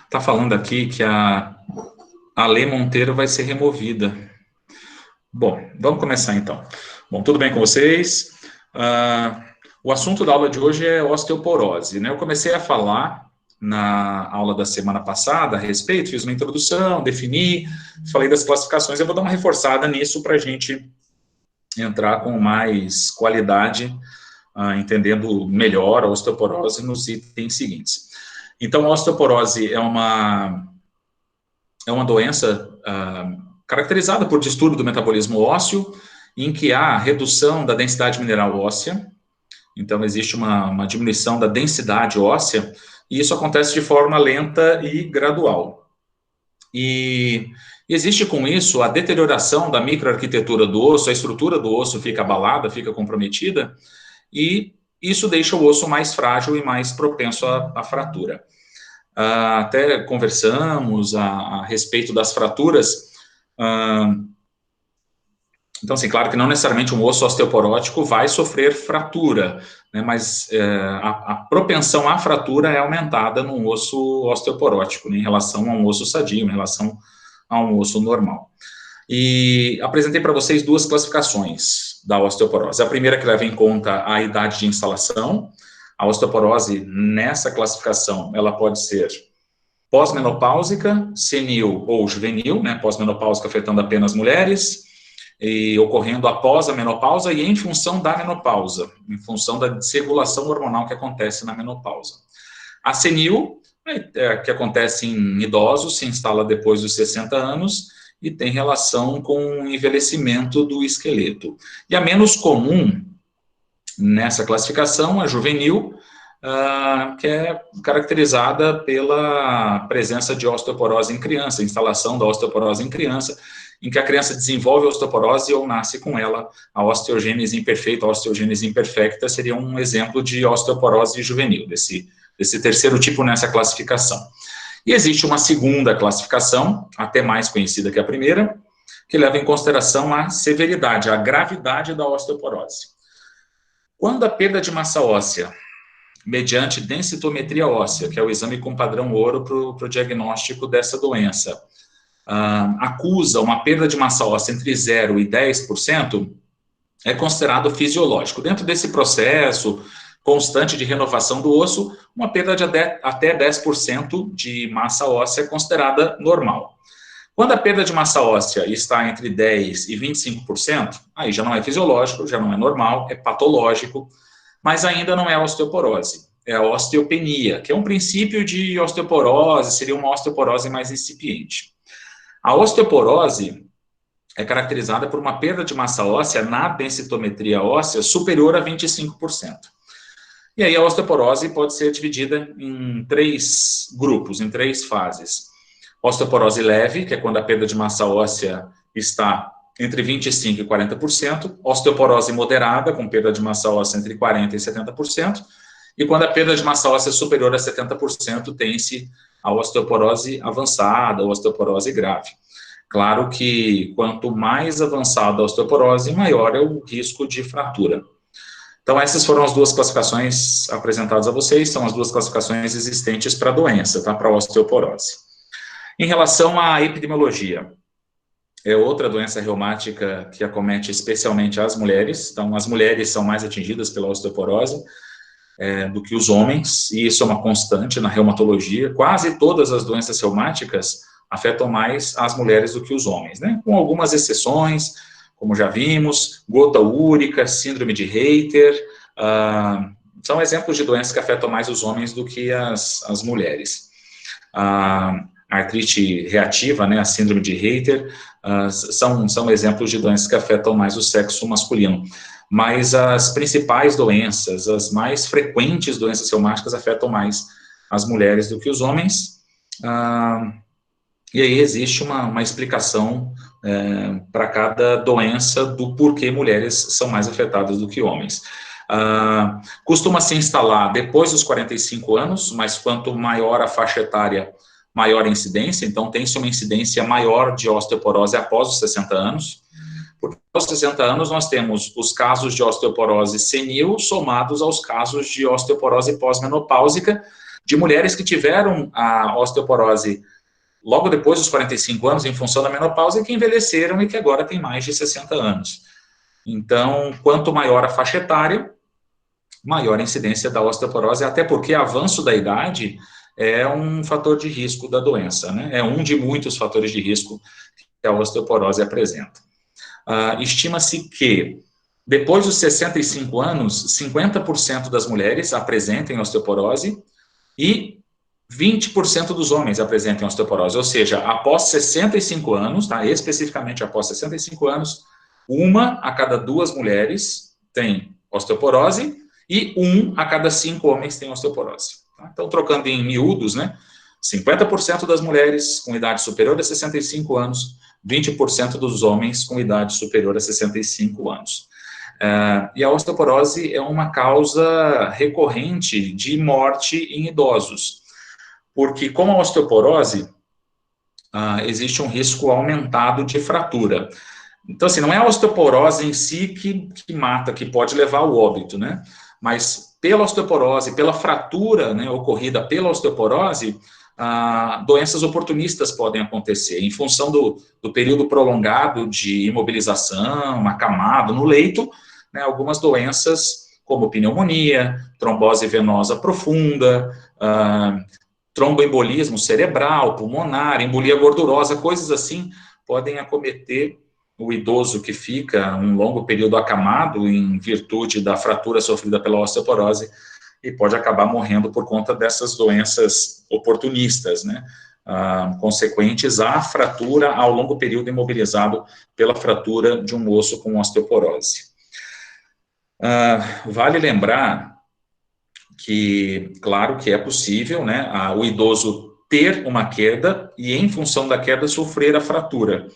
Tá falando aqui que a Lê Monteiro vai ser removida. Bom, vamos começar então. Bom, tudo bem com vocês? O assunto da aula de hoje é osteoporose, né? Eu comecei a falar na aula da semana passada a respeito, fiz uma introdução, defini, falei das classificações, eu vou dar uma reforçada nisso para a gente entrar com mais qualidade, entendendo melhor a osteoporose nos itens seguintes. Então, a osteoporose é uma doença caracterizada por distúrbio do metabolismo ósseo, em que há redução da densidade mineral óssea, então existe uma diminuição da densidade óssea, e isso acontece de forma lenta e gradual. E existe com isso a deterioração da microarquitetura do osso, a estrutura do osso fica abalada, fica comprometida, e isso deixa o osso mais frágil e mais propenso à fratura. Até conversamos a respeito das fraturas. Então, assim, claro que não necessariamente um osso osteoporótico vai sofrer fratura, né, mas a propensão à fratura é aumentada num osso osteoporótico, né, em relação a um osso sadio, em relação a um osso normal. E apresentei para vocês duas classificações da osteoporose. A primeira que leva em conta a idade de instalação. A osteoporose, nessa classificação, ela pode ser pós-menopáusica, senil ou juvenil, né, pós-menopáusica afetando apenas mulheres, e ocorrendo após a menopausa e em função da menopausa, em função da desregulação hormonal que acontece na menopausa. A senil, que acontece em idosos, se instala depois dos 60 anos e tem relação com o envelhecimento do esqueleto. E a menos comum nessa classificação, a juvenil, que é caracterizada pela presença de osteoporose em criança, instalação da osteoporose em criança, em que a criança desenvolve a osteoporose ou nasce com ela. A osteogênese imperfeita, a osteogênese imperfecta seria um exemplo de osteoporose juvenil, desse terceiro tipo nessa classificação. E existe uma segunda classificação, até mais conhecida que a primeira, que leva em consideração a severidade, a gravidade da osteoporose. Quando a perda de massa óssea, mediante densitometria óssea, que é o exame com padrão ouro para o diagnóstico dessa doença, acusa uma perda de massa óssea entre 0 e 10%, é considerado fisiológico. Dentro desse processo constante de renovação do osso, uma perda de até 10% de massa óssea é considerada normal. Quando a perda de massa óssea está entre 10% e 25%, aí já não é fisiológico, já não é normal, é patológico, mas ainda não é osteoporose, é a osteopenia, que é um princípio de osteoporose, seria uma osteoporose mais incipiente. A osteoporose é caracterizada por uma perda de massa óssea na densitometria óssea superior a 25%. E aí a osteoporose pode ser dividida em 3 grupos, em 3 fases. Osteoporose leve, que é quando a perda de massa óssea está entre 25% e 40%. Osteoporose moderada, com perda de massa óssea entre 40% e 70%. E quando a perda de massa óssea é superior a 70%, tem-se a osteoporose avançada, a osteoporose grave. Claro que quanto mais avançada a osteoporose, maior é o risco de fratura. Então, essas foram as duas classificações apresentadas a vocês, são as duas classificações existentes para a doença, tá? Para a osteoporose. Em relação à epidemiologia, é outra doença reumática que acomete especialmente as mulheres, então as mulheres são mais atingidas pela osteoporose do que os homens, e isso é uma constante na reumatologia. Quase todas as doenças reumáticas afetam mais as mulheres do que os homens, né? Com algumas exceções, como já vimos, gota úrica, síndrome de Reiter, são exemplos de doenças que afetam mais os homens do que as mulheres. A artrite reativa, né, a síndrome de Reiter, são exemplos de doenças que afetam mais o sexo masculino. Mas as principais doenças, as mais frequentes doenças reumáticas afetam mais as mulheres do que os homens. E aí existe uma explicação para cada doença do porquê mulheres são mais afetadas do que homens. Costuma se instalar depois dos 45 anos, mas quanto maior a faixa etária, maior a incidência, então tem-se uma incidência maior de osteoporose após os 60 anos, porque aos 60 anos nós temos os casos de osteoporose senil somados aos casos de osteoporose pós-menopáusica, de mulheres que tiveram a osteoporose logo depois dos 45 anos, em função da menopausa, e que envelheceram e que agora têm mais de 60 anos. Então, quanto maior a faixa etária, maior a incidência da osteoporose, até porque avanço da idade é um fator de risco da doença, né? É um de muitos fatores de risco que a osteoporose apresenta. Estima-se que, depois dos 65 anos, 50% das mulheres apresentem osteoporose e 20% dos homens apresentem osteoporose, ou seja, após 65 anos, tá? Especificamente após 65 anos, 1 a cada 2 mulheres tem osteoporose e 1 a cada 5 homens tem osteoporose. Tá? Então, trocando em miúdos, né? 50% das mulheres com idade superior a 65 anos, 20% dos homens com idade superior a 65 anos. E a osteoporose é uma causa recorrente de morte em idosos, porque com a osteoporose existe um risco aumentado de fratura. Então, assim, não é a osteoporose em si que mata, que pode levar ao óbito, né? Mas pela osteoporose, pela fratura, né, ocorrida pela osteoporose, doenças oportunistas podem acontecer, em função do período prolongado de imobilização, acamado no leito, né, algumas doenças como pneumonia, trombose venosa profunda, tromboembolismo cerebral, pulmonar, embolia gordurosa, coisas assim, podem acometer o idoso que fica um longo período acamado em virtude da fratura sofrida pela osteoporose e pode acabar morrendo por conta dessas doenças oportunistas, né? Consequentes à fratura ao longo período imobilizado pela fratura de um osso com osteoporose. Vale lembrar que, claro que é possível, né, o idoso ter uma queda e, em função da queda, sofrer a fratura.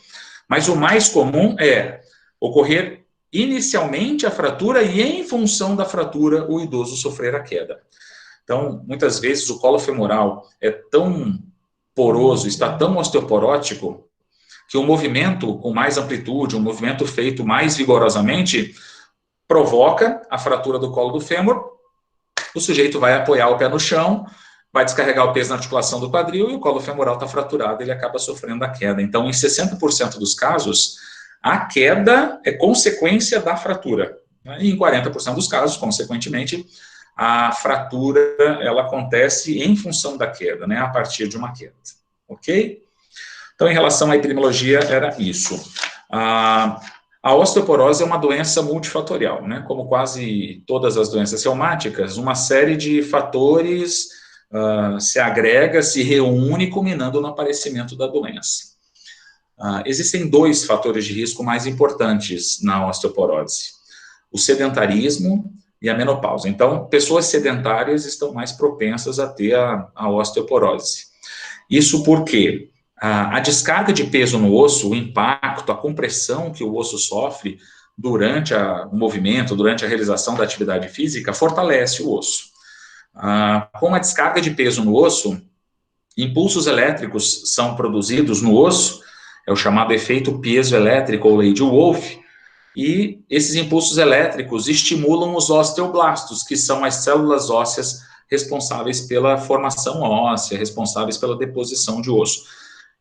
Mas o mais comum é ocorrer inicialmente a fratura e, em função da fratura, o idoso sofrer a queda. Então, muitas vezes, o colo femoral é tão poroso, está tão osteoporótico, que o movimento com mais amplitude, um movimento feito mais vigorosamente, provoca a fratura do colo do fêmur, o sujeito vai apoiar o pé no chão, vai descarregar o peso na articulação do quadril e o colo femoral está fraturado, ele acaba sofrendo a queda. Então, em 60% dos casos, a queda é consequência da fratura. Né? E em 40% dos casos, consequentemente, a fratura ela acontece em função da queda, né? A partir de uma queda. Ok? Então, em relação à epidemiologia, era isso. A osteoporose é uma doença multifatorial, né? Como quase todas as doenças reumáticas, uma série de fatores se agrega, se reúne, culminando no aparecimento da doença. Existem 2 fatores de risco mais importantes na osteoporose: o sedentarismo e a menopausa. Então, pessoas sedentárias estão mais propensas a ter a osteoporose. Isso porque a descarga de peso no osso, o impacto, a compressão que o osso sofre durante o movimento, durante a realização da atividade física, fortalece o osso. Com a descarga de peso no osso, impulsos elétricos são produzidos no osso, é o chamado efeito piezoelétrico ou lei de Wolff, e esses impulsos elétricos estimulam os osteoblastos, que são as células ósseas responsáveis pela formação óssea, responsáveis pela deposição de osso.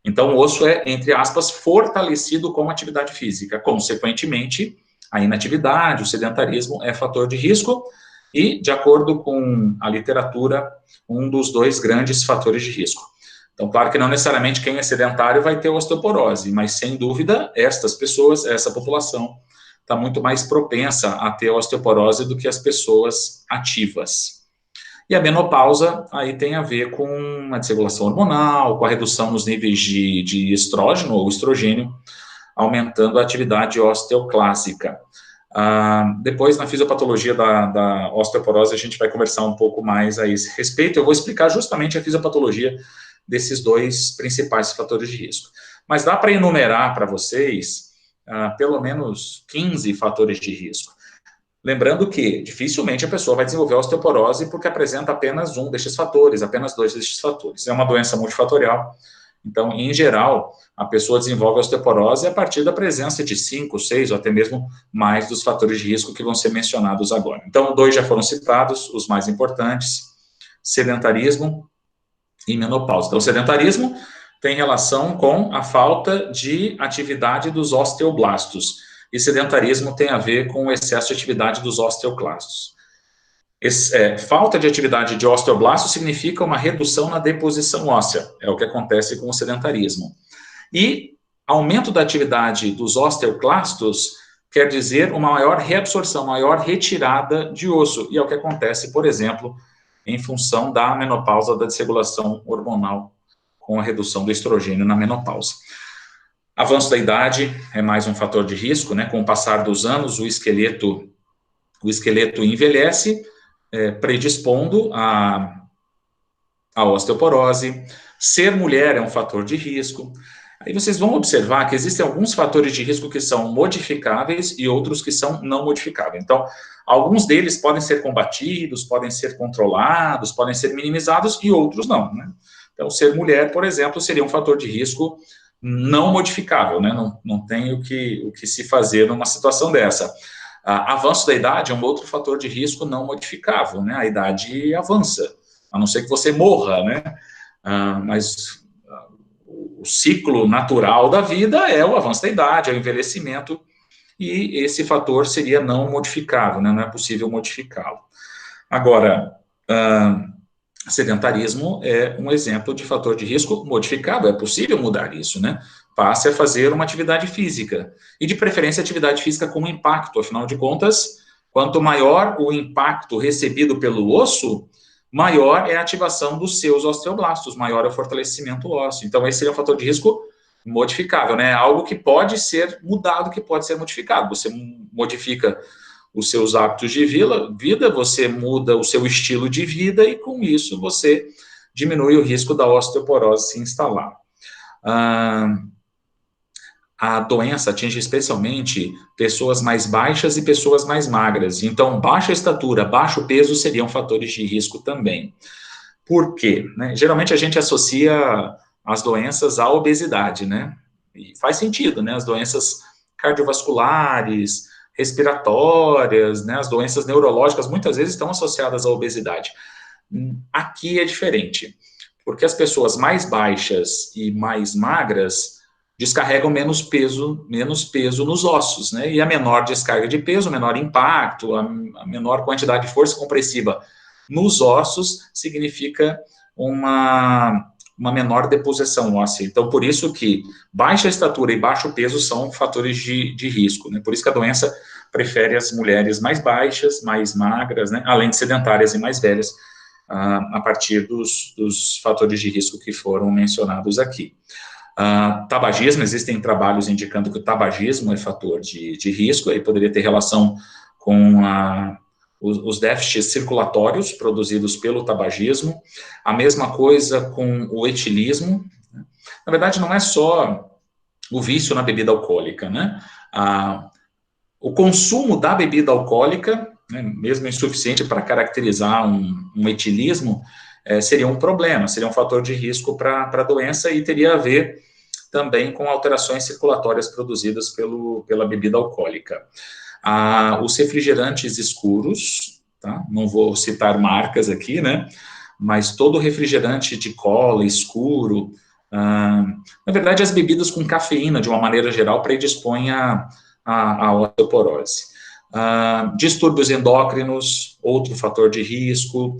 Então, o osso é, entre aspas, fortalecido com atividade física. Consequentemente, a inatividade, o sedentarismo é fator de risco e, de acordo com a literatura, um dos 2 grandes fatores de risco. Então, claro que não necessariamente quem é sedentário vai ter osteoporose, mas, sem dúvida, estas pessoas, essa população, está muito mais propensa a ter osteoporose do que as pessoas ativas. E a menopausa aí tem a ver com a desregulação hormonal, com a redução nos níveis de estrógeno ou estrogênio, aumentando a atividade osteoclássica. Depois, na fisiopatologia da osteoporose, a gente vai conversar um pouco mais a esse respeito. Eu vou explicar justamente a fisiopatologia desses 2 principais fatores de risco. Mas dá para enumerar para vocês pelo menos 15 fatores de risco. Lembrando que dificilmente a pessoa vai desenvolver osteoporose porque apresenta apenas um destes fatores, apenas 2 destes fatores. É uma doença multifatorial, então, em geral, a pessoa desenvolve osteoporose a partir da presença de 5, 6 ou até mesmo mais dos fatores de risco que vão ser mencionados agora. Então, 2 já foram citados, os mais importantes sedentarismo e menopausa. Então, o sedentarismo tem relação com a falta de atividade dos osteoblastos, e sedentarismo tem a ver com o excesso de atividade dos osteoclastos. Falta de atividade de osteoblastos significa uma redução na deposição óssea, é o que acontece com o sedentarismo. E aumento da atividade dos osteoclastos quer dizer uma maior reabsorção, maior retirada de osso, e é o que acontece, por exemplo, em função da menopausa, da desregulação hormonal, com a redução do estrogênio na menopausa. Avanço da idade é mais um fator de risco, né? Com o passar dos anos, o esqueleto envelhece, predispondo a osteoporose. Ser mulher é um fator de risco. Aí vocês vão observar que existem alguns fatores de risco que são modificáveis e outros que são não modificáveis. Então, alguns deles podem ser combatidos, podem ser controlados, podem ser minimizados e outros não, né? Então, ser mulher, por exemplo, seria um fator de risco não modificável, né? Não tem o que se fazer numa situação dessa. Avanço da idade é um outro fator de risco não modificável, né? A idade avança, a não ser que você morra, né? Mas o ciclo natural da vida é o avanço da idade, é o envelhecimento, e esse fator seria não modificável, né? Não é possível modificá-lo. Agora, sedentarismo é um exemplo de fator de risco modificável, é possível mudar isso, né? Passe a fazer uma atividade física, e de preferência atividade física com impacto, afinal de contas, quanto maior o impacto recebido pelo osso, maior é a ativação dos seus osteoblastos, maior é o fortalecimento ósseo. Então, esse seria um fator de risco modificável, né? Algo que pode ser mudado, que pode ser modificado. Você modifica os seus hábitos de vida, você muda o seu estilo de vida e, com isso, você diminui o risco da osteoporose se instalar. A doença atinge especialmente pessoas mais baixas e pessoas mais magras. Então, baixa estatura, baixo peso seriam fatores de risco também. Por quê? Né? Geralmente a gente associa as doenças à obesidade, né? E faz sentido, né? As doenças cardiovasculares, respiratórias, né? As doenças neurológicas muitas vezes estão associadas à obesidade. Aqui é diferente, porque as pessoas mais baixas e mais magras descarregam menos peso nos ossos, né? E a menor descarga de peso, o menor impacto, a menor quantidade de força compressiva nos ossos significa uma menor deposição óssea. Então, por isso que baixa estatura e baixo peso são fatores de risco, né? Por isso que a doença prefere as mulheres mais baixas, mais magras, né? Além de sedentárias e mais velhas, a partir dos fatores de risco que foram mencionados aqui. Tabagismo, existem trabalhos indicando que o tabagismo é fator de risco, aí poderia ter relação com os déficits circulatórios produzidos pelo tabagismo, a mesma coisa com o etilismo. Na verdade, não é só o vício na bebida alcoólica, né? O consumo da bebida alcoólica, né, mesmo insuficiente para caracterizar um etilismo, seria um problema, seria um fator de risco para a doença e teria a ver também com alterações circulatórias produzidas pela bebida alcoólica. Os refrigerantes escuros, tá? Não vou citar marcas aqui, né? Mas todo refrigerante de cola escuro, na verdade, as bebidas com cafeína, de uma maneira geral, predispõem a osteoporose. Distúrbios endócrinos, outro fator de risco.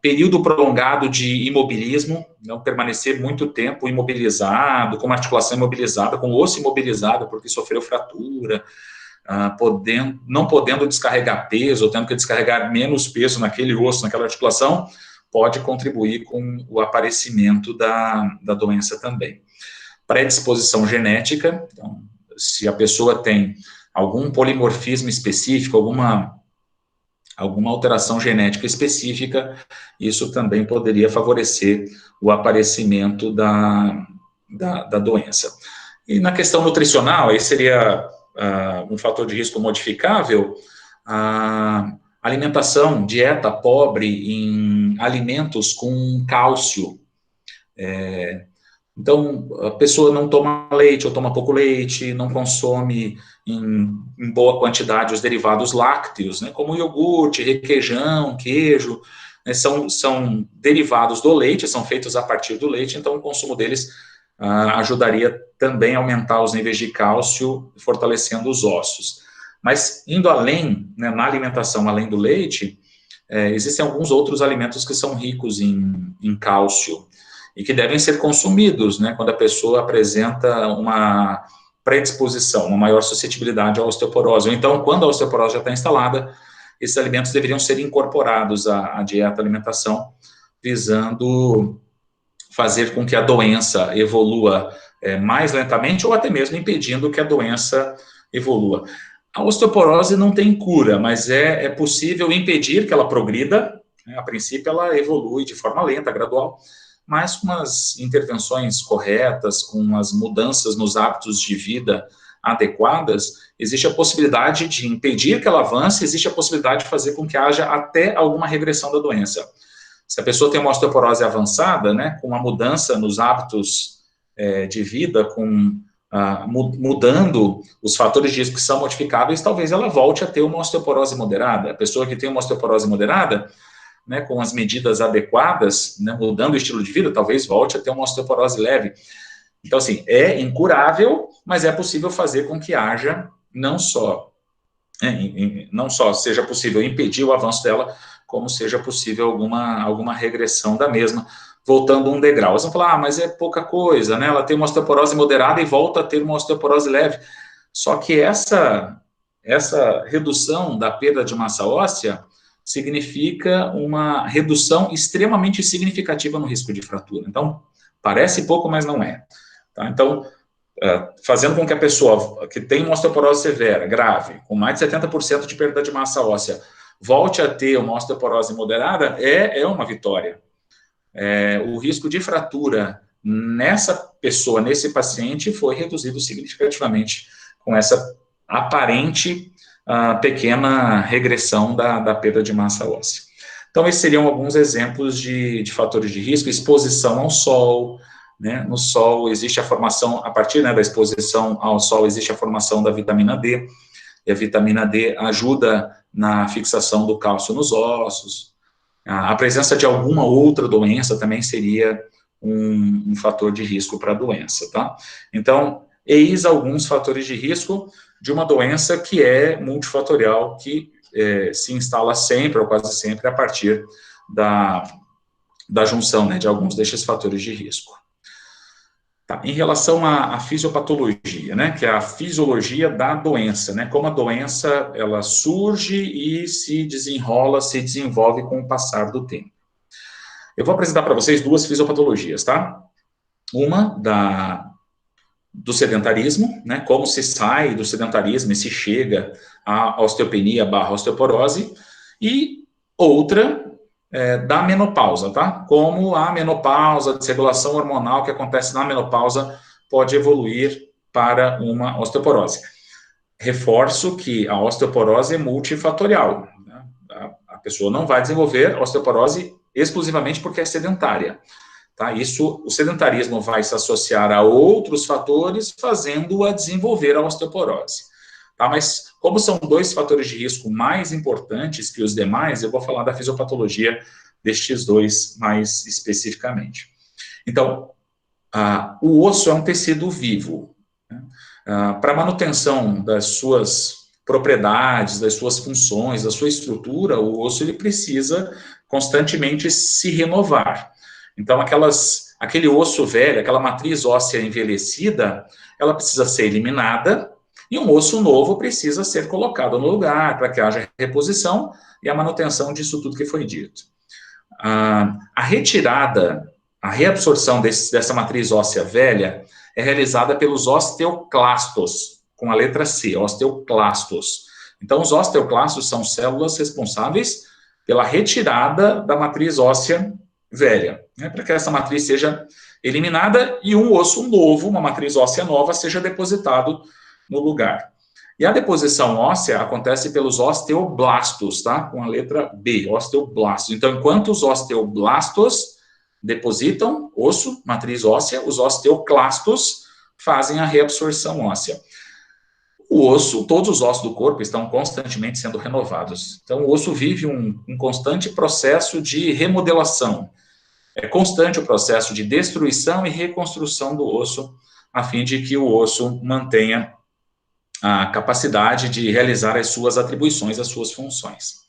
Período prolongado de imobilismo, não permanecer muito tempo imobilizado, com uma articulação imobilizada, com o osso imobilizado porque sofreu fratura, não podendo descarregar peso, ou tendo que descarregar menos peso naquele osso, naquela articulação, pode contribuir com o aparecimento da doença também. Predisposição genética, então, se a pessoa tem algum polimorfismo específico, alguma alteração genética específica, isso também poderia favorecer o aparecimento da doença. E na questão nutricional, aí seria um fator de risco modificável, alimentação, dieta pobre em alimentos com cálcio. Então, a pessoa não toma leite ou toma pouco leite, não consome em boa quantidade os derivados lácteos, né, como iogurte, requeijão, queijo, né, são derivados do leite, são feitos a partir do leite, então o consumo deles ajudaria também a aumentar os níveis de cálcio, fortalecendo os ossos. Mas indo além, né, na alimentação, além do leite, existem alguns outros alimentos que são ricos em cálcio e que devem ser consumidos, né, quando a pessoa apresenta uma predisposição, uma maior suscetibilidade à osteoporose. Ou então, quando a osteoporose já está instalada, esses alimentos deveriam ser incorporados à dieta, à alimentação, visando fazer com que a doença evolua mais lentamente ou até mesmo impedindo que a doença evolua. A osteoporose não tem cura, mas é possível impedir que ela progrida, né? A princípio ela evolui de forma lenta, gradual, mas com as intervenções corretas, com as mudanças nos hábitos de vida adequadas, existe a possibilidade de impedir que ela avance, existe a possibilidade de fazer com que haja até alguma regressão da doença. Se a pessoa tem uma osteoporose avançada, né, com uma mudança nos hábitos de vida, mudando os fatores de risco que são modificáveis, talvez ela volte a ter uma osteoporose moderada. A pessoa que tem uma osteoporose moderada, né, com as medidas adequadas, né, mudando o estilo de vida, talvez volte a ter uma osteoporose leve. Então, assim, é incurável, mas é possível fazer com que haja não só seja possível impedir o avanço dela, como seja possível alguma regressão da mesma, voltando um degrau. Vocês vão falar, mas é pouca coisa, né? Ela tem uma osteoporose moderada e volta a ter uma osteoporose leve. Só que essa redução da perda de massa óssea significa uma redução extremamente significativa no risco de fratura. Então, parece pouco, mas não é. Tá? Então, fazendo com que a pessoa que tem uma osteoporose severa, grave, com mais de 70% de perda de massa óssea, volte a ter uma osteoporose moderada, é uma vitória. O risco de fratura nessa pessoa, nesse paciente, foi reduzido significativamente com essa aparente pequena regressão da perda de massa óssea. Então, esses seriam alguns exemplos de fatores de risco: exposição ao sol, né? No sol existe a formação, a partir, né, da exposição ao sol, existe a formação da vitamina D, e a vitamina D ajuda na fixação do cálcio nos ossos. A presença de alguma outra doença também seria um fator de risco para a doença, tá? Então, eis alguns fatores de risco de uma doença que é multifatorial, que se instala sempre, ou quase sempre, a partir da junção, né, de alguns destes fatores de risco. Tá, em relação à fisiopatologia, né, que é a fisiologia da doença, né, como a doença ela surge e se desenrola, se desenvolve com o passar do tempo. Eu vou apresentar para vocês duas fisiopatologias, tá? Uma do sedentarismo, né, como se sai do sedentarismo e se chega à osteopenia / osteoporose, e outra da menopausa, tá? Como a menopausa, a desregulação hormonal que acontece na menopausa pode evoluir para uma osteoporose. Reforço que a osteoporose é multifatorial, né? A pessoa não vai desenvolver osteoporose exclusivamente porque é sedentária, tá? Isso, o sedentarismo vai se associar a outros fatores, fazendo-a desenvolver a osteoporose. Tá, mas como são dois fatores de risco mais importantes que os demais, eu vou falar da fisiopatologia destes dois mais especificamente. Então, o osso é um tecido vivo. Né? Para manutenção das suas propriedades, das suas funções, da sua estrutura, o osso ele precisa constantemente se renovar. Então, aquele osso velho, aquela matriz óssea envelhecida, ela precisa ser eliminada, e um osso novo precisa ser colocado no lugar para que haja reposição e a manutenção disso tudo que foi dito. A retirada, a reabsorção dessa matriz óssea velha é realizada pelos osteoclastos, com a letra C, osteoclastos. Então, os osteoclastos são células responsáveis pela retirada da matriz óssea velha, né, para que essa matriz seja eliminada e um osso novo, uma matriz óssea nova, seja depositado no lugar. E a deposição óssea acontece pelos osteoblastos, tá? Com a letra B, osteoblastos. Então, enquanto os osteoblastos depositam osso, matriz óssea, os osteoclastos fazem a reabsorção óssea. O osso, todos os ossos do corpo estão constantemente sendo renovados. Então, o osso vive um constante processo de remodelação. É constante o processo de destruição e reconstrução do osso, a fim de que o osso mantenha a capacidade de realizar as suas atribuições, as suas funções.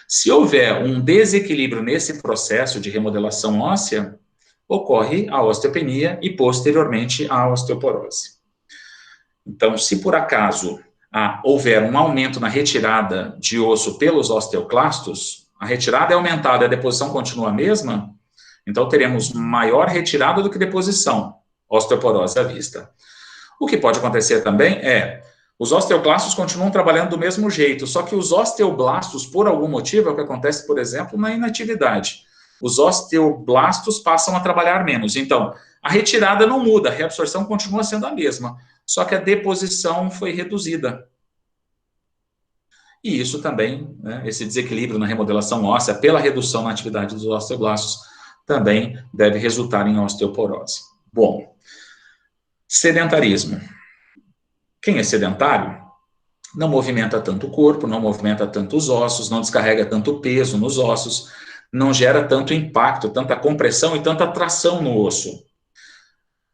Se houver um desequilíbrio nesse processo de remodelação óssea, ocorre a osteopenia e, posteriormente, a osteoporose. Então, se por acaso houver um aumento na retirada de osso pelos osteoclastos, a retirada é aumentada e a deposição continua a mesma, então teremos maior retirada do que deposição, osteoporose à vista. O que pode acontecer também os osteoclastos continuam trabalhando do mesmo jeito, só que os osteoblastos, por algum motivo, é o que acontece, por exemplo, na inatividade. Os osteoblastos passam a trabalhar menos. Então, a retirada não muda, a reabsorção continua sendo a mesma, só que a deposição foi reduzida. E isso também, esse desequilíbrio na remodelação óssea, pela redução na atividade dos osteoblastos, também deve resultar em osteoporose. Bom, sedentarismo. Quem é sedentário não movimenta tanto o corpo, não movimenta tanto os ossos, não descarrega tanto peso nos ossos, não gera tanto impacto, tanta compressão e tanta tração no osso.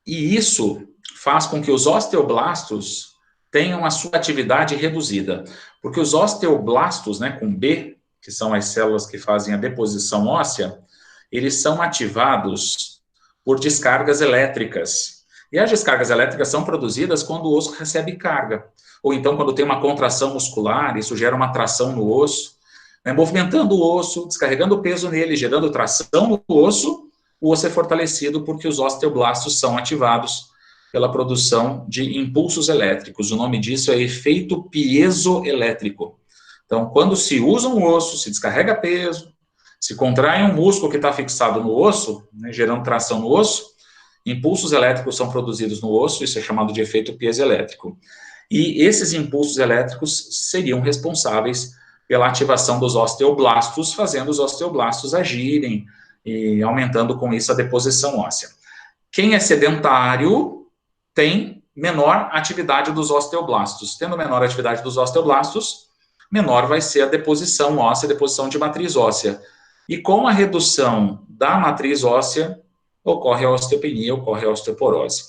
E isso faz com que os osteoblastos tenham a sua atividade reduzida, porque os osteoblastos, com B, que são as células que fazem a deposição óssea, eles são ativados por descargas elétricas. E as descargas elétricas são produzidas quando o osso recebe carga, ou então quando tem uma contração muscular, isso gera uma tração no osso, movimentando o osso, descarregando o peso nele, gerando tração no osso, o osso é fortalecido porque os osteoblastos são ativados pela produção de impulsos elétricos. O nome disso é efeito piezoelétrico. Então, quando se usa um osso, se descarrega peso, se contrai um músculo que está fixado no osso, gerando tração no osso, impulsos elétricos são produzidos no osso, isso é chamado de efeito piezoelétrico. E esses impulsos elétricos seriam responsáveis pela ativação dos osteoblastos, fazendo os osteoblastos agirem e aumentando com isso a deposição óssea. Quem é sedentário tem menor atividade dos osteoblastos. Tendo menor atividade dos osteoblastos, menor vai ser a deposição óssea, a deposição de matriz óssea. E com a redução da matriz óssea, ocorre a osteopenia, ocorre a osteoporose.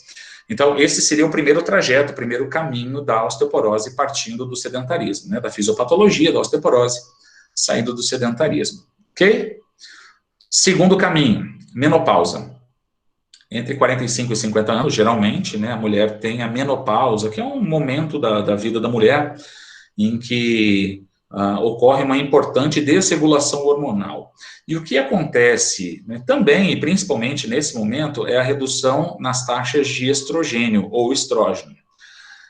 Então, esse seria o primeiro trajeto, o primeiro caminho da osteoporose, partindo do sedentarismo, da fisiopatologia da osteoporose, saindo do sedentarismo. Ok? Segundo caminho, menopausa. Entre 45 e 50 anos, geralmente, a mulher tem a menopausa, que é um momento da vida da mulher em que ocorre uma importante desregulação hormonal. E o que acontece também, e principalmente nesse momento, é a redução nas taxas de estrogênio ou estrógeno.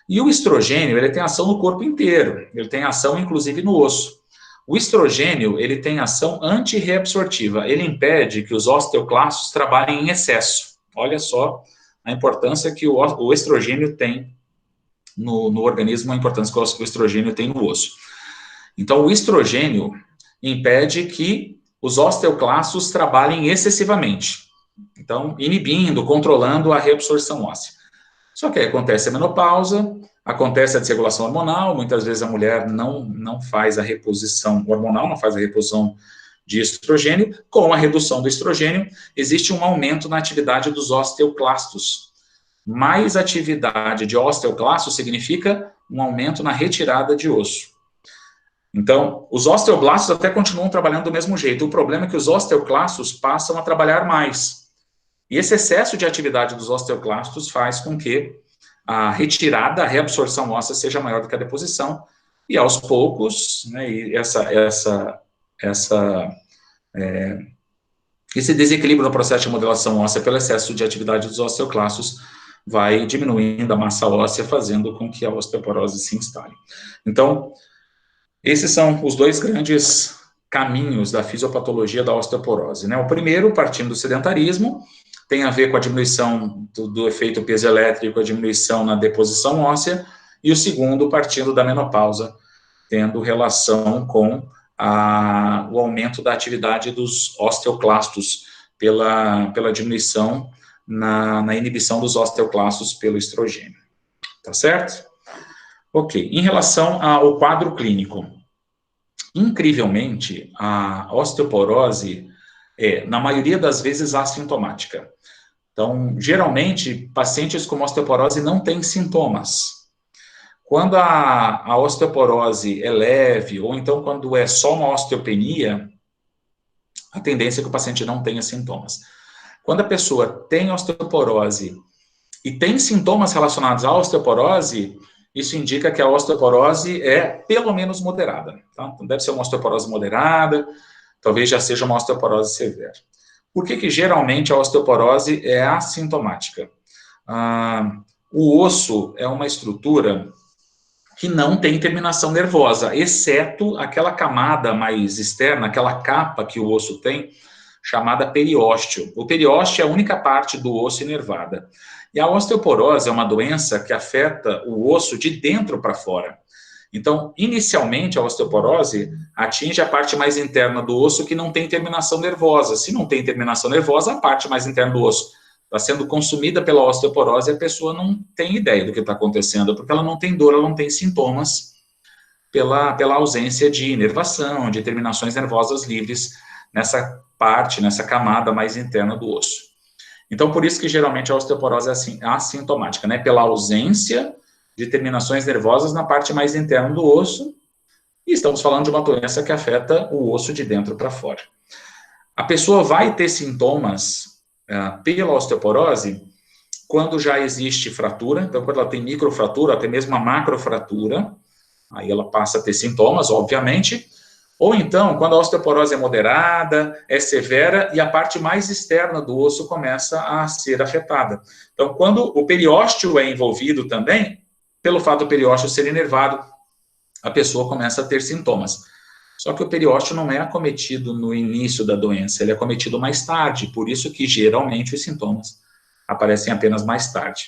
E o estrogênio, ele tem ação no corpo inteiro, ele tem ação inclusive no osso. O estrogênio, ele tem ação antirreabsortiva, ele impede que os osteoclastos trabalhem em excesso. Olha só a importância que o estrogênio tem no organismo, a importância que o estrogênio tem no osso. Então, o estrogênio impede que os osteoclastos trabalhem excessivamente. Então, inibindo, controlando a reabsorção óssea. Só que aí acontece a menopausa, acontece a desregulação hormonal, muitas vezes a mulher não faz a reposição hormonal, não faz a reposição de estrogênio. Com a redução do estrogênio, existe um aumento na atividade dos osteoclastos. Mais atividade de osteoclastos significa um aumento na retirada de osso. Então, os osteoblastos até continuam trabalhando do mesmo jeito. O problema é que os osteoclastos passam a trabalhar mais. E esse excesso de atividade dos osteoclastos faz com que a retirada, a reabsorção óssea seja maior do que a deposição. E aos poucos, esse desequilíbrio no processo de modelação óssea pelo excesso de atividade dos osteoclastos vai diminuindo a massa óssea, fazendo com que a osteoporose se instale. Então, esses são os dois grandes caminhos da fisiopatologia da osteoporose. O primeiro, partindo do sedentarismo, tem a ver com a diminuição do efeito piezoelétrico, a diminuição na deposição óssea, e o segundo, partindo da menopausa, tendo relação com o aumento da atividade dos osteoclastos pela diminuição na inibição dos osteoclastos pelo estrogênio. Tá certo? Ok, em relação ao quadro clínico, incrivelmente, a osteoporose é, na maioria das vezes, assintomática. Então, geralmente, pacientes com osteoporose não têm sintomas. Quando a osteoporose é leve, ou então quando é só uma osteopenia, a tendência é que o paciente não tenha sintomas. Quando a pessoa tem osteoporose e tem sintomas relacionados à osteoporose, isso indica que a osteoporose é pelo menos moderada. Tá? Então, deve ser uma osteoporose moderada, talvez já seja uma osteoporose severa. Por que geralmente a osteoporose é assintomática? O osso é uma estrutura que não tem terminação nervosa, exceto aquela camada mais externa, aquela capa que o osso tem, chamada periósteo. O periósteo é a única parte do osso inervada. E a osteoporose é uma doença que afeta o osso de dentro para fora. Então, inicialmente, a osteoporose atinge a parte mais interna do osso que não tem terminação nervosa. Se não tem terminação nervosa, a parte mais interna do osso está sendo consumida pela osteoporose e a pessoa não tem ideia do que está acontecendo, porque ela não tem dor, ela não tem sintomas pela ausência de inervação, de terminações nervosas livres nessa parte, nessa camada mais interna do osso. Então, por isso que geralmente a osteoporose é assintomática, né? Pela ausência de terminações nervosas na parte mais interna do osso, e estamos falando de uma doença que afeta o osso de dentro para fora. A pessoa vai ter sintomas pela osteoporose quando já existe fratura, então quando ela tem microfratura, até mesmo uma macrofratura, aí ela passa a ter sintomas, obviamente, ou então quando a osteoporose é moderada, é severa e a parte mais externa do osso começa a ser afetada. Então, quando o periósteo é envolvido também, pelo fato do periósteo ser inervado, a pessoa começa a ter sintomas. Só que o periósteo não é acometido no início da doença, ele é acometido mais tarde, por isso que geralmente os sintomas aparecem apenas mais tarde.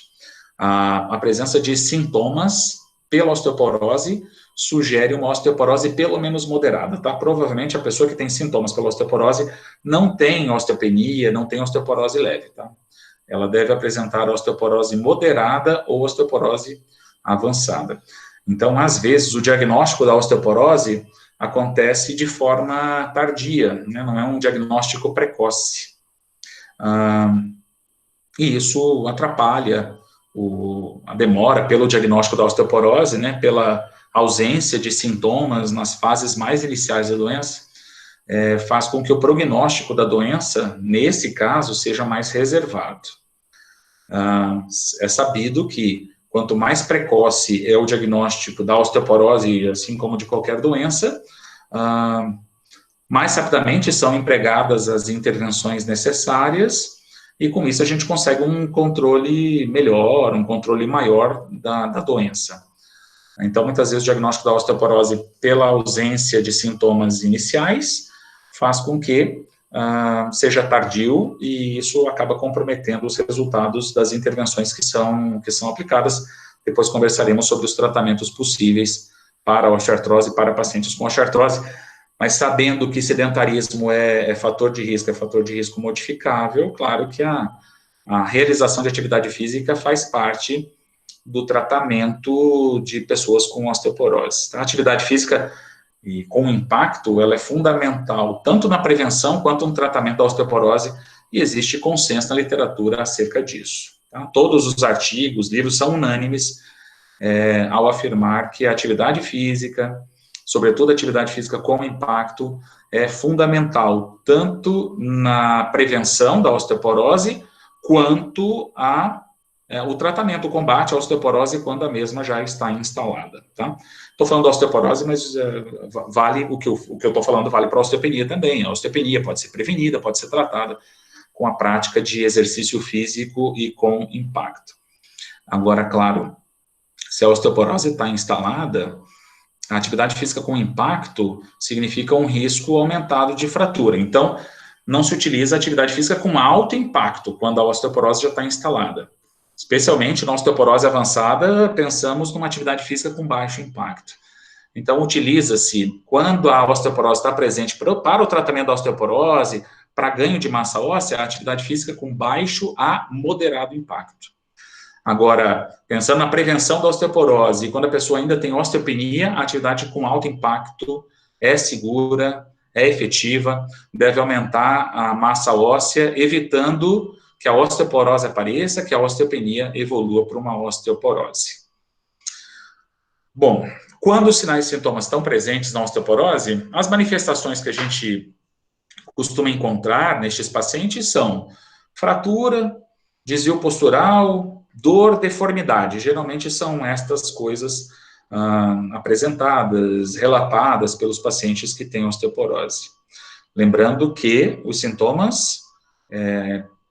A presença de sintomas pela osteoporose sugere uma osteoporose pelo menos moderada, tá? Provavelmente a pessoa que tem sintomas pela osteoporose não tem osteopenia, não tem osteoporose leve, tá? Ela deve apresentar osteoporose moderada ou osteoporose avançada. Então, às vezes, o diagnóstico da osteoporose acontece de forma tardia, né? Não é um diagnóstico precoce. E isso atrapalha a demora pelo diagnóstico da osteoporose, né? Pela ausência de sintomas nas fases mais iniciais da doença, faz com que o prognóstico da doença, nesse caso, seja mais reservado. É sabido que quanto mais precoce é o diagnóstico da osteoporose, assim como de qualquer doença, mais rapidamente são empregadas as intervenções necessárias e com isso a gente consegue um controle melhor, um controle maior da doença. Então, muitas vezes o diagnóstico da osteoporose pela ausência de sintomas iniciais faz com que seja tardio e isso acaba comprometendo os resultados das intervenções que são aplicadas. Depois conversaremos sobre os tratamentos possíveis para a osteoartrose e para pacientes com osteoartrose, mas sabendo que sedentarismo é fator de risco modificável, claro que a realização de atividade física faz parte do tratamento de pessoas com osteoporose. A atividade física e com impacto, ela é fundamental tanto na prevenção quanto no tratamento da osteoporose, e existe consenso na literatura acerca disso. Tá? Todos os artigos, livros são unânimes ao afirmar que a atividade física, sobretudo a atividade física com impacto, é fundamental tanto na prevenção da osteoporose quanto o tratamento, o combate à osteoporose quando a mesma já está instalada, tá? Estou falando da osteoporose, mas vale o que eu estou falando vale para a osteopenia também. A osteopenia pode ser prevenida, pode ser tratada com a prática de exercício físico e com impacto. Agora, claro, se a osteoporose está instalada, a atividade física com impacto significa um risco aumentado de fratura. Então, não se utiliza a atividade física com alto impacto quando a osteoporose já está instalada. Especialmente na osteoporose avançada, pensamos numa atividade física com baixo impacto. Então, utiliza-se, quando a osteoporose está presente para o tratamento da osteoporose, para ganho de massa óssea, a atividade física com baixo a moderado impacto. Agora, pensando na prevenção da osteoporose, quando a pessoa ainda tem osteopenia, a atividade com alto impacto é segura, é efetiva, deve aumentar a massa óssea, evitando que a osteoporose apareça, que a osteopenia evolua para uma osteoporose. Bom, quando os sinais e sintomas estão presentes na osteoporose, as manifestações que a gente costuma encontrar nestes pacientes são fratura, desvio postural, dor, deformidade. Geralmente são estas coisas apresentadas, relatadas pelos pacientes que têm osteoporose. Lembrando que os sintomas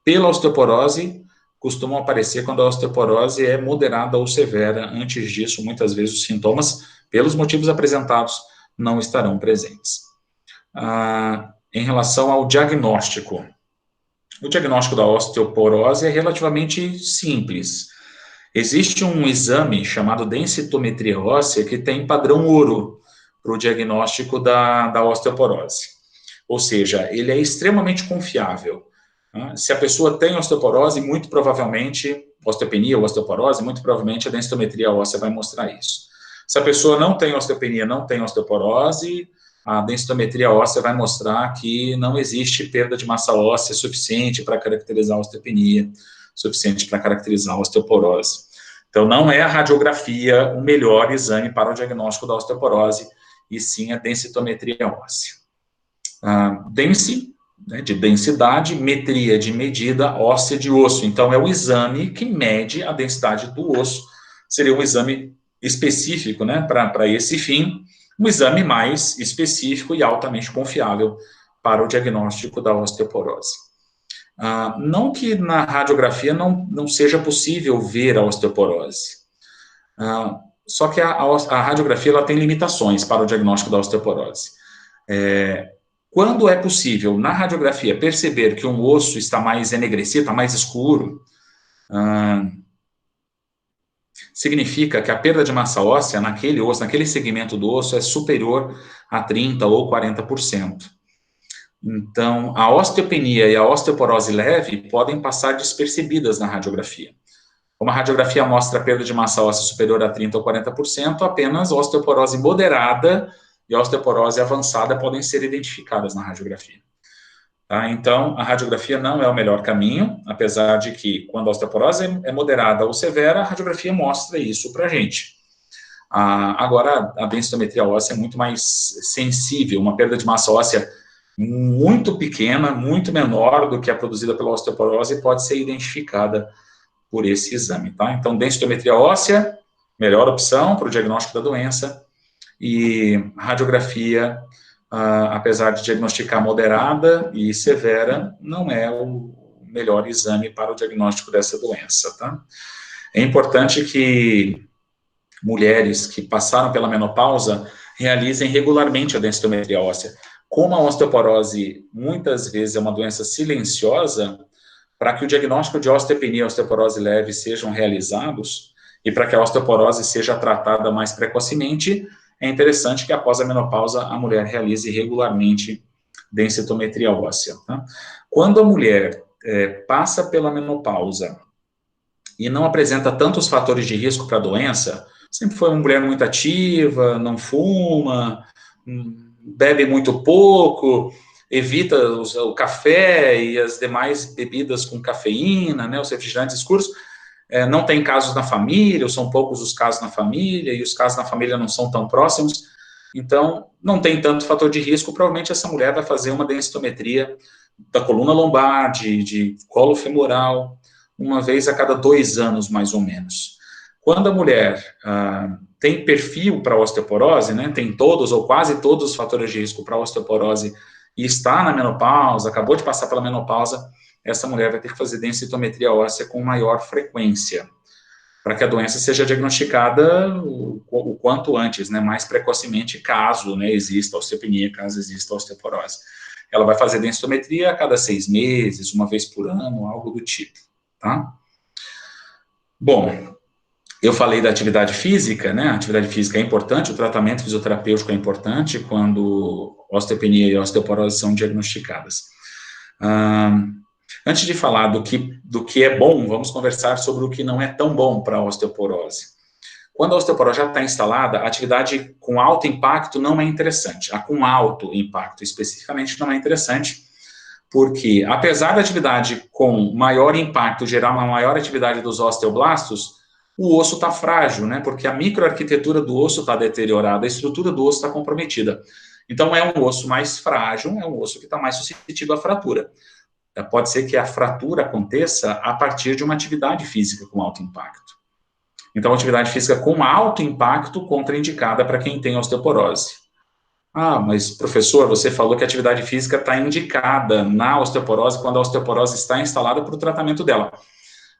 pela osteoporose costumam aparecer quando a osteoporose é moderada ou severa. Antes disso, muitas vezes os sintomas, pelos motivos apresentados, não estarão presentes. Em relação ao diagnóstico, o diagnóstico da osteoporose é relativamente simples. Existe um exame chamado densitometria óssea que tem padrão ouro para o diagnóstico da osteoporose. Ou seja, ele é extremamente confiável. Se a pessoa tem osteoporose, muito provavelmente, osteopenia ou osteoporose, muito provavelmente a densitometria óssea vai mostrar isso. Se a pessoa não tem osteopenia, não tem osteoporose, a densitometria óssea vai mostrar que não existe perda de massa óssea suficiente para caracterizar a osteopenia, suficiente para caracterizar a osteoporose. Então, não é a radiografia o melhor exame para o diagnóstico da osteoporose, e sim a densitometria óssea. De densidade, metria de medida óssea de osso. Então, é o exame que mede a densidade do osso. Seria um exame específico, né, para esse fim, um exame mais específico e altamente confiável para o diagnóstico da osteoporose. Não que na radiografia não seja possível ver a osteoporose. Só que a radiografia ela tem limitações para o diagnóstico da osteoporose. Quando é possível, na radiografia, perceber que um osso está mais enegrecido, está mais escuro, significa que a perda de massa óssea naquele osso, naquele segmento do osso, é superior a 30% ou 40%. Então, a osteopenia e a osteoporose leve podem passar despercebidas na radiografia. Como a radiografia mostra a perda de massa óssea superior a 30% ou 40%, apenas osteoporose moderada e osteoporose avançada podem ser identificadas na radiografia. Tá? Então, a radiografia não é o melhor caminho, apesar de que, quando a osteoporose é moderada ou severa, a radiografia mostra isso para a gente. Agora, a densitometria óssea é muito mais sensível, uma perda de massa óssea muito pequena, muito menor do que a produzida pela osteoporose, pode ser identificada por esse exame. Tá? Então, densitometria óssea, melhor opção para o diagnóstico da doença, e radiografia, apesar de diagnosticar moderada e severa, não é o melhor exame para o diagnóstico dessa doença, tá? É importante que mulheres que passaram pela menopausa realizem regularmente a densitometria óssea. Como a osteoporose muitas vezes é uma doença silenciosa, para que o diagnóstico de osteopenia e osteoporose leve sejam realizados, e para que a osteoporose seja tratada mais precocemente, é interessante que após a menopausa a mulher realize regularmente densitometria óssea. Tá? Quando a mulher passa pela menopausa e não apresenta tantos fatores de risco para a doença, sempre foi uma mulher muito ativa, não fuma, bebe muito pouco, evita o café e as demais bebidas com cafeína, né, os refrigerantes escuros, não tem casos na família, ou são poucos os casos na família, e os casos na família não são tão próximos, então não tem tanto fator de risco, provavelmente essa mulher vai fazer uma densitometria da coluna lombar, de colo femoral, uma vez a cada 2 anos, mais ou menos. Quando a mulher tem perfil para osteoporose, né, tem todos ou quase todos os fatores de risco para osteoporose e está na menopausa, acabou de passar pela menopausa, essa mulher vai ter que fazer densitometria óssea com maior frequência, para que a doença seja diagnosticada o quanto antes, né, mais precocemente, caso, né, exista osteopenia, caso exista osteoporose. Ela vai fazer densitometria a cada 6 meses, uma vez por ano, algo do tipo, tá? Bom, eu falei da atividade física, né? A atividade física é importante, o tratamento fisioterapêutico é importante quando osteopenia e osteoporose são diagnosticadas. Antes de falar do que é bom, vamos conversar sobre o que não é tão bom para a osteoporose. Quando a osteoporose já está instalada, a atividade com alto impacto não é interessante. A com alto impacto, especificamente, não é interessante, porque, apesar da atividade com maior impacto gerar uma maior atividade dos osteoblastos, o osso está frágil, né? Porque a microarquitetura do osso está deteriorada, a estrutura do osso está comprometida. Então, é um osso mais frágil, é um osso que está mais suscetível à fratura. Pode ser que a fratura aconteça a partir de uma atividade física com alto impacto. Então, a atividade física com alto impacto contraindicada para quem tem osteoporose. Ah, mas professor, você falou que a atividade física está indicada na osteoporose quando a osteoporose está instalada para o tratamento dela.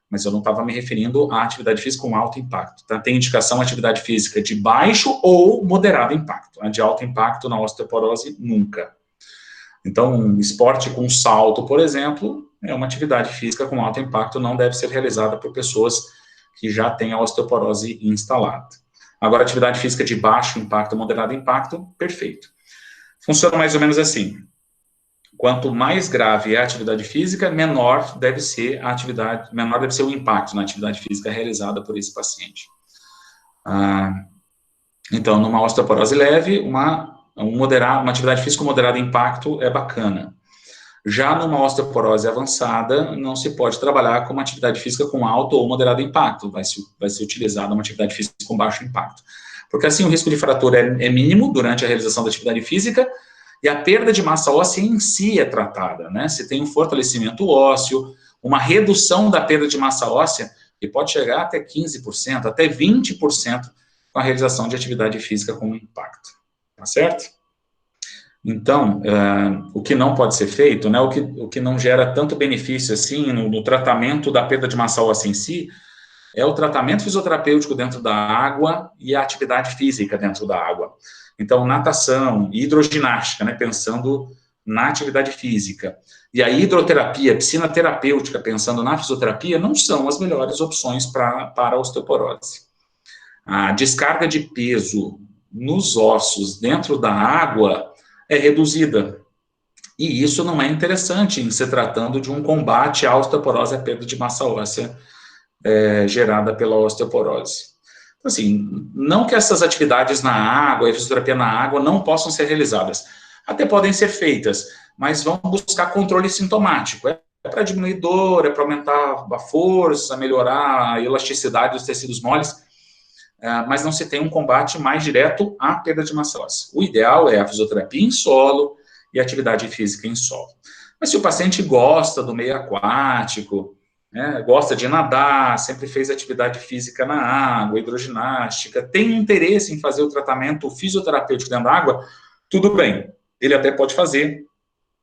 Mas eu não estava me referindo à atividade física com alto impacto. Tá? Tem indicação atividade física de baixo ou moderado impacto. A de alto impacto na osteoporose, nunca. Então, um esporte com salto, por exemplo, é uma atividade física com alto impacto, não deve ser realizada por pessoas que já têm a osteoporose instalada. Agora, atividade física de baixo impacto, moderado impacto, perfeito. Funciona mais ou menos assim. Quanto mais grave é a atividade física, menor deve ser o impacto na atividade física realizada por esse paciente. Então, numa osteoporose leve, uma atividade física com moderado impacto é bacana. Já numa osteoporose avançada, não se pode trabalhar com uma atividade física com alto ou moderado impacto, vai ser utilizada uma atividade física com baixo impacto. Porque assim o risco de fratura é mínimo durante a realização da atividade física e a perda de massa óssea em si é tratada, né? Se tem um fortalecimento ósseo, uma redução da perda de massa óssea, que pode chegar até 15%, até 20% com a realização de atividade física com impacto, tá certo? Então, o que não pode ser feito, né, o que não gera tanto benefício assim no tratamento da perda de massa óssea em si, é o tratamento fisioterapêutico dentro da água e a atividade física dentro da água. Então, natação, hidroginástica, né, pensando na atividade física, e a hidroterapia, piscina terapêutica, pensando na fisioterapia, não são as melhores opções para a osteoporose. A descarga de peso nos ossos dentro da água é reduzida. E isso não é interessante em se tratando de um combate à osteoporose, à perda de massa óssea gerada pela osteoporose. Então, assim, não que essas atividades na água, a fisioterapia na água, não possam ser realizadas. Até podem ser feitas, mas vão buscar controle sintomático. É para diminuir dor, é para aumentar a força, melhorar a elasticidade dos tecidos moles, mas não se tem um combate mais direto à perda de massa óssea. O ideal é a fisioterapia em solo e a atividade física em solo. Mas se o paciente gosta do meio aquático, né, gosta de nadar, sempre fez atividade física na água, hidroginástica, tem interesse em fazer o tratamento fisioterapêutico dentro da água, tudo bem, ele até pode fazer,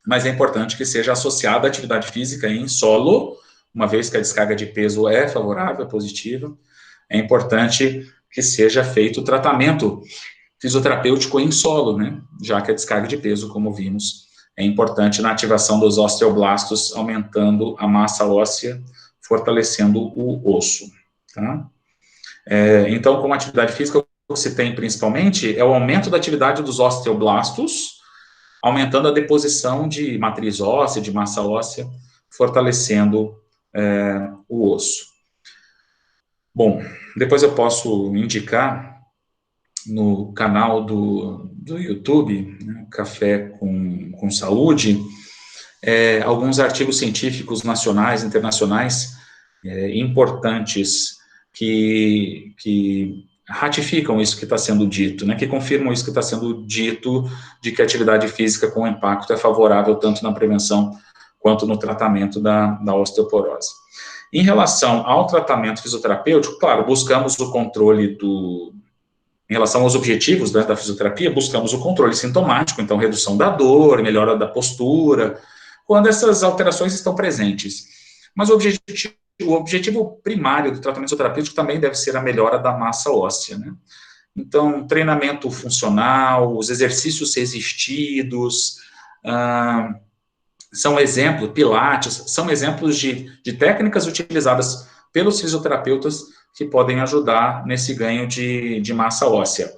mas é importante que seja associada à atividade física em solo, uma vez que a descarga de peso é favorável, é positiva, é importante que seja feito o tratamento fisioterapêutico em solo, né? Já que a descarga de peso, como vimos, é importante na ativação dos osteoblastos, aumentando a massa óssea, fortalecendo o osso, tá? Então, como atividade física, o que se tem principalmente é o aumento da atividade dos osteoblastos, aumentando a deposição de matriz óssea, de massa óssea, fortalecendo o osso. Bom, depois eu posso indicar no canal do YouTube, né, Café com Saúde, alguns artigos científicos nacionais, internacionais, importantes, que ratificam isso que está sendo dito, né, que confirmam isso que está sendo dito, de que a atividade física com impacto é favorável tanto na prevenção quanto no tratamento da osteoporose. Em relação ao tratamento fisioterapêutico, claro, buscamos o controle em relação aos objetivos, né, da fisioterapia, buscamos o controle sintomático, então redução da dor, melhora da postura, quando essas alterações estão presentes. Mas o objetivo primário do tratamento fisioterapêutico também deve ser a melhora da massa óssea, né? Então, treinamento funcional, os exercícios resistidos, são exemplos, pilates, são exemplos de técnicas utilizadas pelos fisioterapeutas que podem ajudar nesse ganho de massa óssea.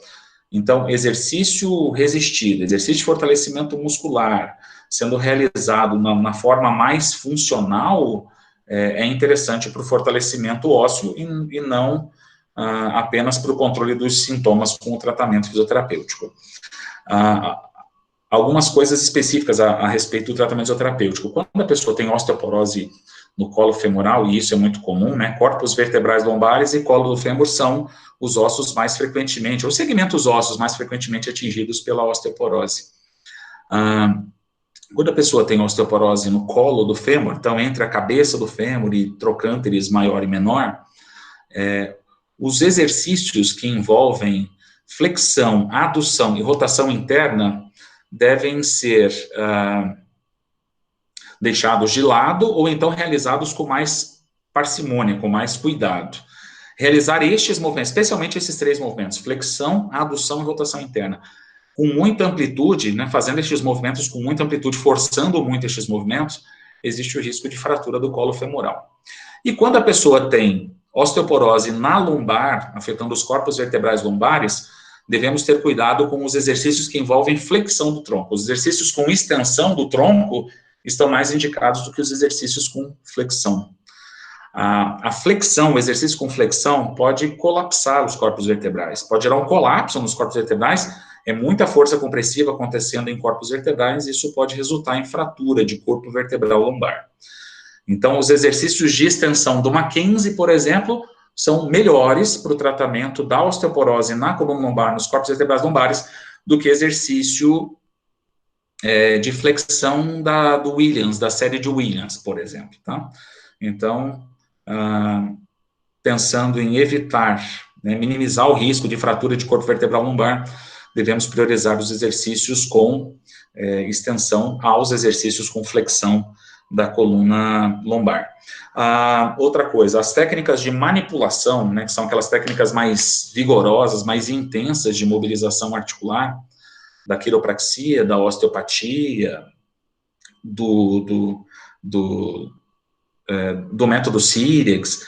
Então, exercício resistido, exercício de fortalecimento muscular, sendo realizado na forma mais funcional, é interessante para o fortalecimento ósseo e não apenas para o controle dos sintomas com o tratamento fisioterapêutico. Algumas coisas específicas a respeito do tratamento fisioterapêutico. Quando a pessoa tem osteoporose no colo femoral, e isso é muito comum, né, corpos vertebrais lombares e colo do fêmur são os ossos mais frequentemente, os segmentos ósseos mais frequentemente atingidos pela osteoporose. Quando a pessoa tem osteoporose no colo do fêmur, então entre a cabeça do fêmur e trocânteres maior e menor, os exercícios que envolvem flexão, adução e rotação interna devem ser deixados de lado ou então realizados com mais parcimônia, com mais cuidado. Realizar estes movimentos, especialmente esses 3 movimentos, flexão, adução e rotação interna, com muita amplitude, né, fazendo estes movimentos com muita amplitude, forçando muito estes movimentos, existe o risco de fratura do colo femoral. E quando a pessoa tem osteoporose na lombar, afetando os corpos vertebrais lombares, devemos ter cuidado com os exercícios que envolvem flexão do tronco. Os exercícios com extensão do tronco estão mais indicados do que os exercícios com flexão. A flexão, o exercício com flexão, pode colapsar os corpos vertebrais, pode gerar um colapso nos corpos vertebrais, é muita força compressiva acontecendo em corpos vertebrais, e isso pode resultar em fratura de corpo vertebral lombar. Então, os exercícios de extensão do Mackenzie, por exemplo, são melhores para o tratamento da osteoporose na coluna lombar, nos corpos vertebrais lombares, do que exercício de flexão do Williams, da série de Williams, por exemplo, tá? Então, pensando em evitar, né, minimizar o risco de fratura de corpo vertebral lombar, devemos priorizar os exercícios com extensão aos exercícios com flexão da coluna lombar. Outra coisa, as técnicas de manipulação, né, que são aquelas técnicas mais vigorosas, mais intensas de mobilização articular, da quiropraxia, da osteopatia, do método Sirex,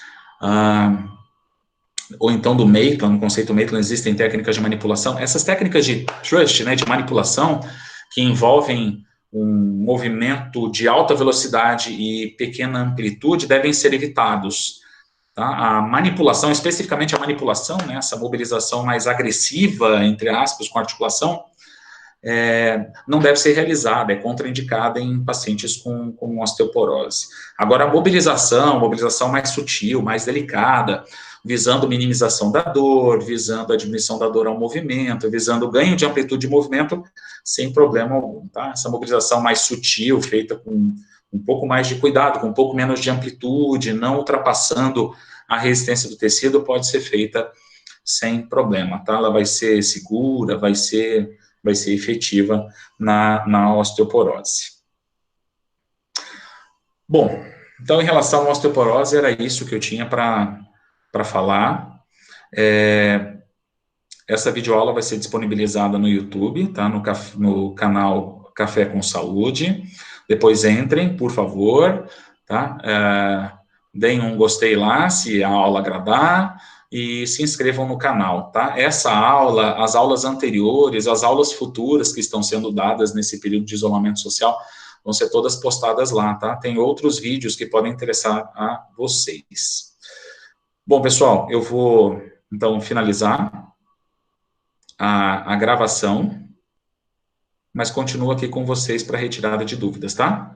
ou então do Maitland, no conceito Maitland existem técnicas de manipulação. Essas técnicas de thrust, né, de manipulação, que envolvem um movimento de alta velocidade e pequena amplitude, devem ser evitados. Tá? A manipulação, especificamente a manipulação, né, essa mobilização mais agressiva, entre aspas, com articulação, não deve ser realizada, é contraindicada em pacientes com osteoporose. Agora, a mobilização mais sutil, mais delicada, visando minimização da dor, visando a diminuição da dor ao movimento, visando o ganho de amplitude de movimento, sem problema algum, tá? Essa mobilização mais sutil, feita com um pouco mais de cuidado, com um pouco menos de amplitude, não ultrapassando a resistência do tecido, pode ser feita sem problema, tá? Ela vai ser segura, vai ser efetiva na osteoporose. Bom, então, em relação à osteoporose, era isso que eu tinha para falar. Essa videoaula vai ser disponibilizada no YouTube, tá? No canal Café com Saúde. Depois entrem, por favor, tá? Deem um gostei lá, se a aula agradar, e se inscrevam no canal, tá? Essa aula, as aulas anteriores, as aulas futuras que estão sendo dadas nesse período de isolamento social, vão ser todas postadas lá, tá? Tem outros vídeos que podem interessar a vocês. Bom, pessoal, eu vou, então, finalizar a gravação, mas continuo aqui com vocês para retirada de dúvidas, tá?